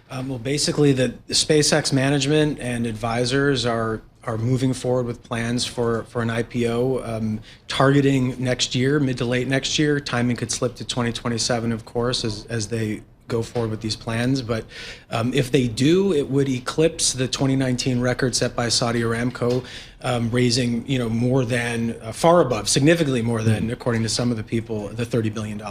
Well, basically, the SpaceX management and advisors are moving forward with plans for an IPO, targeting next year, mid to late next year. Timing could slip to 2027, of course, as they go forward with these plans. But if they do, it would eclipse the 2019 record set by Saudi Aramco, raising more than, far above, significantly more than, according to some of the people, the $30 billion.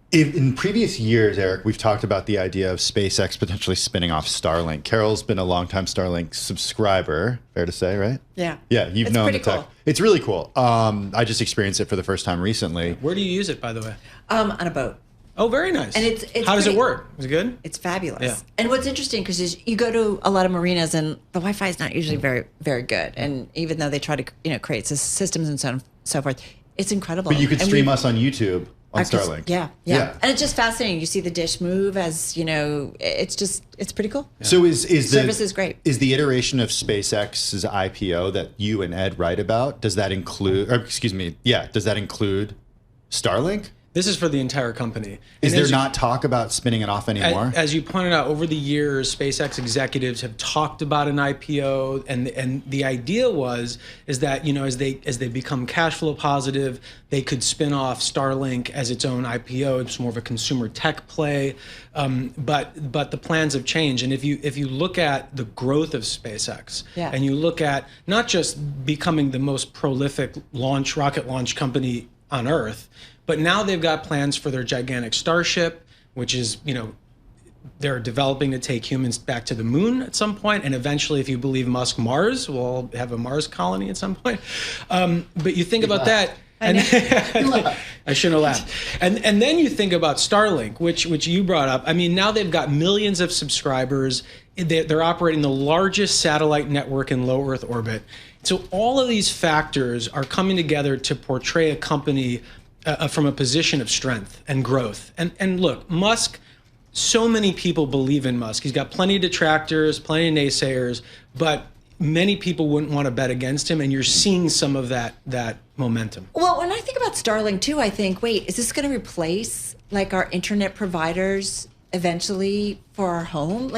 In previous years, Eric, we've talked about the idea of SpaceX potentially spinning off Starlink. Carol's been a longtime Starlink subscriber, fair to say, right? Yeah. Yeah, you've known the tech. Cool. It's really cool. I just experienced it for the first time recently. Where do you use it, by the way? On a boat. Oh, very nice. And it's How does it work? Is it good? It's fabulous. Yeah. And what's interesting, because you go to a lot of marinas and the Wi-Fi is not usually very, very good. And even though they try to create systems and so on and so forth, it's incrable. But you could stream us on YouTube. On Starlink. Yeah. And it's just fascinating. You see the dish move as, it's pretty cool. Yeah. So service is great. Is the iteration of SpaceX's IPO that you and Ed write about, does that include Starlink? This is for the entire company. Is there not talk about spinning it off anymore? As you pointed out, over the years, SpaceX executives have talked about an IPO, and the idea is that as they become cash flow positive, they could spin off Starlink as its own IPO. It's more of a consumer tech play, but the plans have changed. And if you look at the growth of SpaceX, and you look at not just becoming the most prolific rocket launch company on Earth, but now they've got plans for their gigantic Starship, which is, they're developing to take humans back to the moon at some point, and eventually, if you believe Musk, Mars, we'll have a Mars colony at some point. But you think about that, and I shouldn't have laughed. And then you think about Starlink, which you brought up. I mean, now they've got millions of subscribers. They're operating the largest satellite network in low Earth orbit. So all of these factors are coming together to portray a company from a position of strength and growth. And look, Musk, so many people believe in Musk. He's got plenty of detractors, plenty of naysayers, but many people wouldn't want to bet against him, and you're seeing some of that momentum. Well, when I think about Starlink too, I think, wait, is this going to replace our internet providers eventually for our home?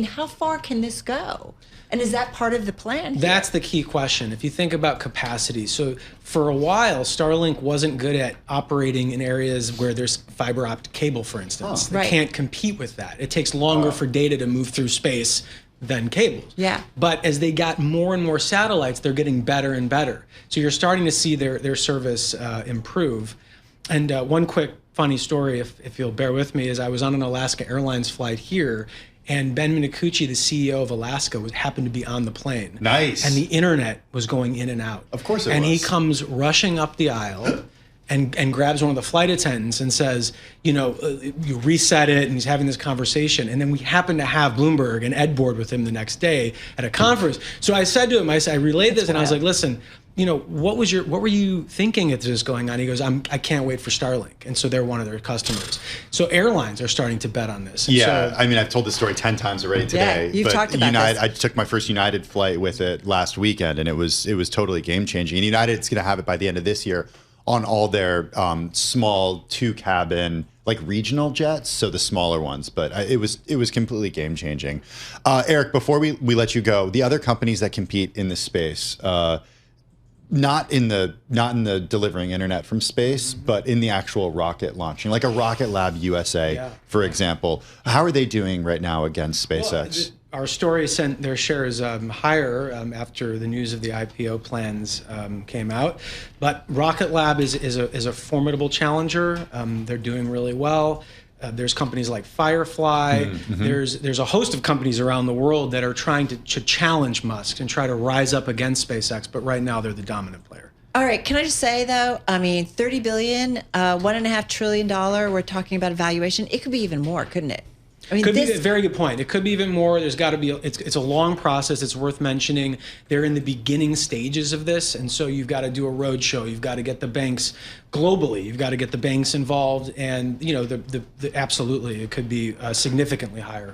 How far can this go? And is that part of the plan here? That's the key question. If you think about capacity. So for a while, Starlink wasn't good at operating in areas where there's fiber optic cable, for instance. They can't compete with that. It takes longer for data to move through space than cables. Yeah. But as they got more and more satellites, they're getting better and better. So you're starting to see their service improve. And one quick funny story, if you'll bear with me, is I was on an Alaska Airlines flight here, and Ben Minicucci, the CEO of Alaska, happened to be on the plane. Nice. And the internet was going in and out. Of course it was. And he comes rushing up the aisle and grabs one of the flight attendants and says, you reset it, and he's having this conversation. And then we happened to have Bloomberg and Ed board with him the next day at a conference. So I said to him, I relayed this, and I was like, listen, what were you thinking as this is going on? He goes, I can't wait for Starlink. And so they're one of their customers. So airlines are starting to bet on this. And I've told this story 10 times already today. Yeah, you've talked about this. I took my first United flight with it last weekend, and it was totally game changing. And United's going to have it by the end of this year on all their small 2-cabin regional jets, so the smaller ones. But it was completely game changing. Eric, before we let you go, the other companies that compete in this space. Not in the delivering internet from space, but in the actual rocket launching, like a Rocket Lab USA, for example. How are they doing right now against SpaceX? Well, our story sent their shares higher after the news of the IPO plans came out. But Rocket Lab is a formidable challenger. They're doing really well. There's companies like Firefly. There's a host of companies around the world that are trying to challenge Musk and try to rise up against SpaceX. But right now, they're the dominant player. All right. Can I just say, though, $30 billion, $1.5 trillion, we're talking about a valuation. It could be even more, couldn't it? Could be a very good point. It could be even more. There's got to be. It's a long process. It's worth mentioning. They're in the beginning stages of this, and so you've got to do a roadshow. You've got to get the banks globally. You've got to get the banks involved, and absolutely, it could be significantly higher.